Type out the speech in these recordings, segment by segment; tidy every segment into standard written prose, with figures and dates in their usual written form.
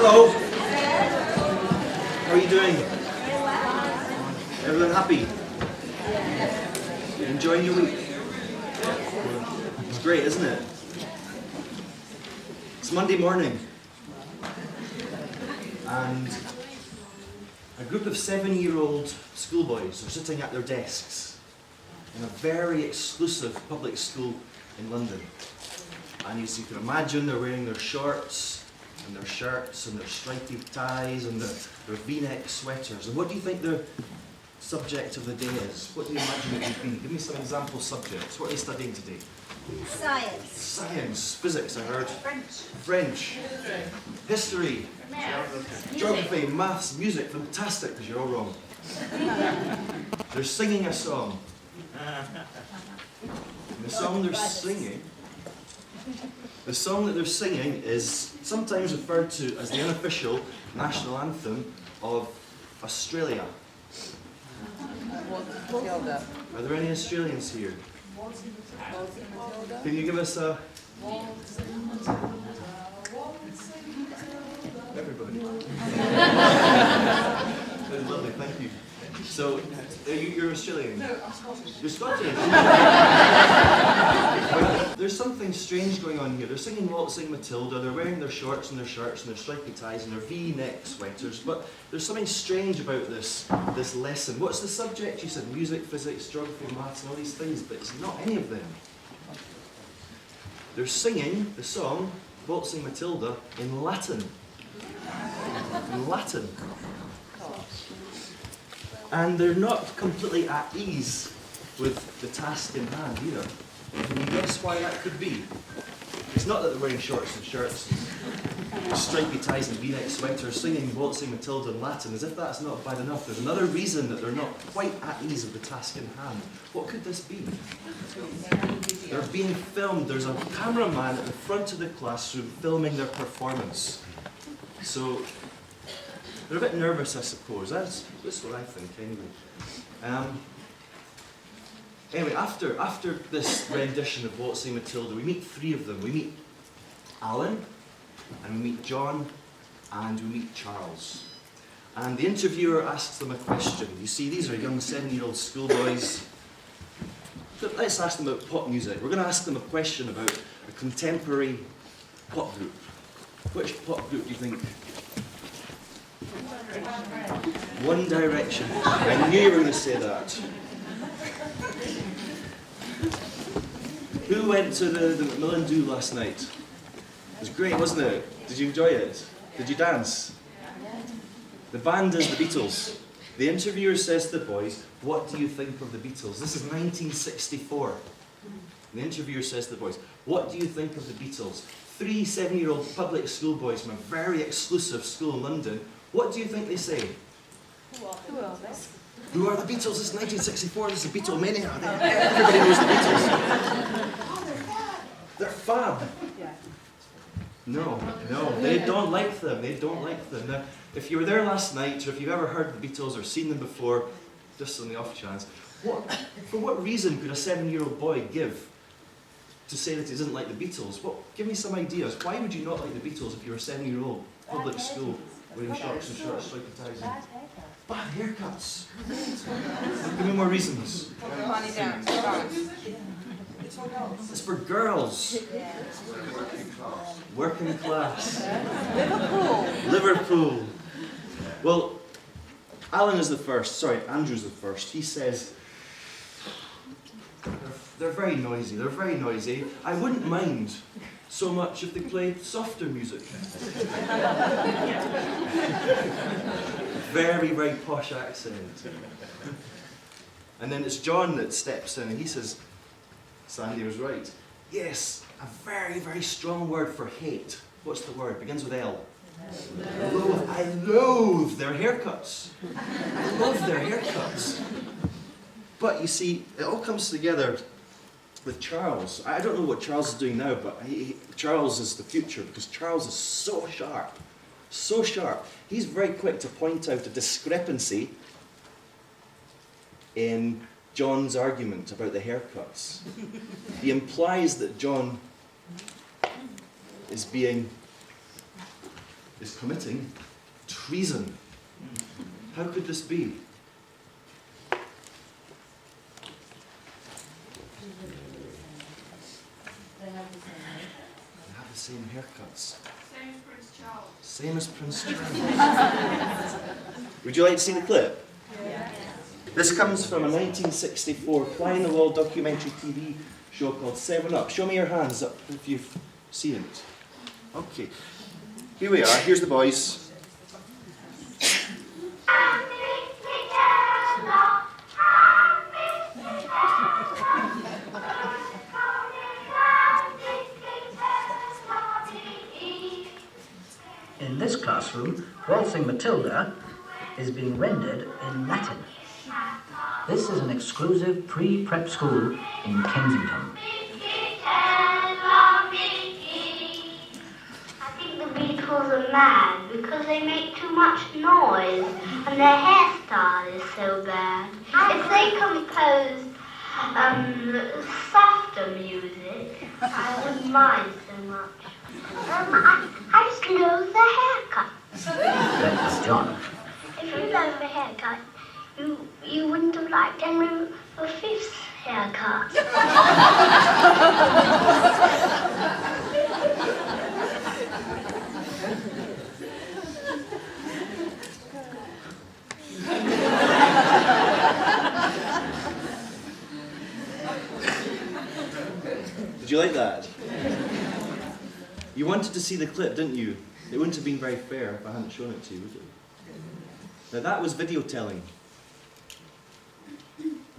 Hello. How are you doing? Everyone happy? You enjoying your week? It's great, isn't it? It's Monday morning. And a group of 7-year-old schoolboys are sitting at their desks in a very exclusive public school in London. And as you can imagine, they're wearing their shorts and their shirts and their stripy ties and their V-neck sweaters. And what do you think the subject of the day is? What do you imagine it would be? Give me some example subjects. What are they studying today? Science. Science. Physics, I heard. French. French. History. Geography, maths, music. Fantastic, because you're all wrong. They're singing a song. And the song they're singing, is sometimes referred to as the unofficial national anthem of Australia. Are there any Australians here? Can you give us a... Everybody. That's lovely, thank you. So, you're Australian? No, I'm Scottish. You're Scottish? Well, there's something strange going on here. They're singing Waltzing Matilda, they're wearing their shorts and their shirts and their stripy ties and their V-neck sweaters, but there's something strange about this lesson. What's the subject? You said music, physics, geography, maths and all these things, but it's not any of them. They're singing the song Waltzing Matilda in Latin. In Latin. And they're not completely at ease with the task in hand either. Can you guess why that could be? It's not that they're wearing shorts and shirts, and stripy ties and V-neck sweaters, singing Waltzing Matilda in Latin, as if that's not bad enough. There's another reason that they're not quite at ease with the task in hand. What could this be? They're being filmed. There's a cameraman at the front of the classroom filming their performance. So they're a bit nervous, I suppose. That's what I think, anyway. Anyway, after this rendition of Waltzing Matilda, we meet 3 of them. We meet Alan, and we meet John, and we meet Charles. And the interviewer asks them a question. You see, these are young 7-year-old schoolboys. Let's ask them about pop music. We're going to ask them a question about a contemporary pop group. Which pop group do you think? One Direction. I knew you were going to say that. Who went to the Macmillan Do last night? It was great, wasn't it? Did you enjoy it? Did you dance? The band is the Beatles. The interviewer says to the boys, what do you think of the Beatles? This is 1964. The interviewer says to the boys, what do you think of the Beatles? 3 7-year-old public school boys from a very exclusive school in London. What do you think they say? Who are they? Who are the Beatles? It's 1964, this is Beatlemania. Everybody knows the Beatles. Oh, They're fab. yeah. No, they don't like them. They don't like them. Now, if you were there last night, or if you've ever heard the Beatles or seen them before, just on the off chance, for what reason could a 7-year-old boy give to say that he doesn't like the Beatles? Give me some ideas. Why would you not like the Beatles if you were a 7-year-old public school wearing shorts and shorts, stripy ties? Bad haircuts. Give me more reasons. Money down. It's for girls. Working class. Liverpool. Well, Alan is the first. Sorry, Andrew's the first. He says, they're very noisy. They're very noisy. I wouldn't mind so much if they played softer music. Very, very posh accent. And then it's John that steps in and he says, Sandy was right. Yes, a very, very strong word for hate. What's the word? Begins with L. Loathe. I loathe their haircuts. I love their haircuts. But you see, it all comes together with Charles. I don't know what Charles is doing now, but Charles is the future because Charles is so sharp. So sharp. He's very quick to point out a discrepancy in John's argument about the haircuts. He implies that John is being is committing treason. How could this be? They have the same name. They have the same haircuts. Same as Prince Charles. Same as Prince Charles. Would you like to see the clip? Yeah. This comes from a 1964 fly-in-the-wall documentary TV show called 7 Up. Show me your hands up if you've seen it. Okay. Here we are. Here's the boys. In this classroom, Waltzing Matilda is being rendered in Latin. This is an exclusive pre-prep school in Kensington. I think the Beatles are mad because they make too much noise and their hairstyle is so bad. If they composed softer music, I wouldn't mind so much. I just love the haircut. That's John. If you love the haircut, you wouldn't have liked Henry V's haircut. Did you like that? You wanted to see the clip, didn't you? It wouldn't have been very fair if I hadn't shown it to you, would it? Now that was videotelling.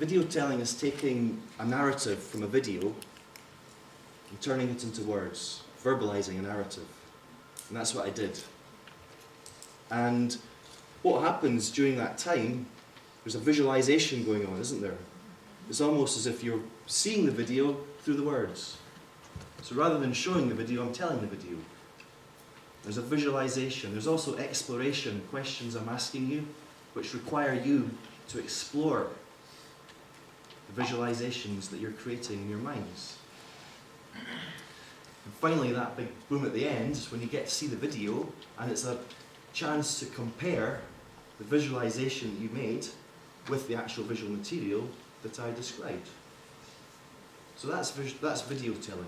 Videotelling is taking a narrative from a video and turning it into words, verbalizing a narrative. And that's what I did. And what happens during that time, there's a visualization going on, isn't there? It's almost as if you're seeing the video through the words. So rather than showing the video, I'm telling the video. There's a visualization. There's also exploration, questions I'm asking you, which require you to explore the visualizations that you're creating in your minds. And finally, that big boom at the end is when you get to see the video, and it's a chance to compare the visualization that you made with the actual visual material that I described. So that's video telling.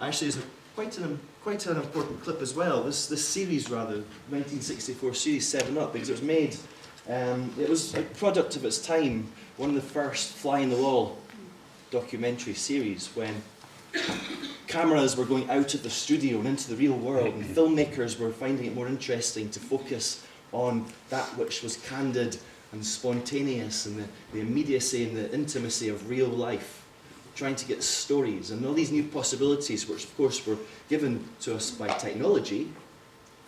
Actually, there's quite an important clip as well. This series, rather, 1964 series 7 Up, because it was made. It was a product of its time, one of the first fly-in-the-wall documentary series when cameras were going out of the studio and into the real world, and filmmakers were finding it more interesting to focus on that which was candid and spontaneous, and the immediacy and the intimacy of real life, trying to get stories and all these new possibilities, which of course were given to us by technology.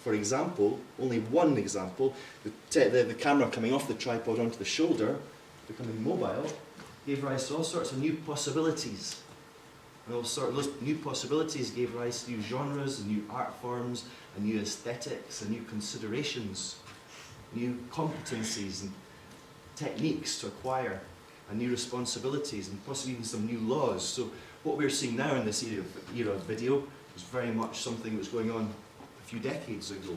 For example, only one example, the camera coming off the tripod onto the shoulder, becoming mobile, gave rise to all sorts of new possibilities. And those new possibilities gave rise to new genres and new art forms and new aesthetics and new considerations, new competencies and techniques to acquire, and new responsibilities, and possibly even some new laws. So what we're seeing now in this era of video is very much something that was going on a few decades ago.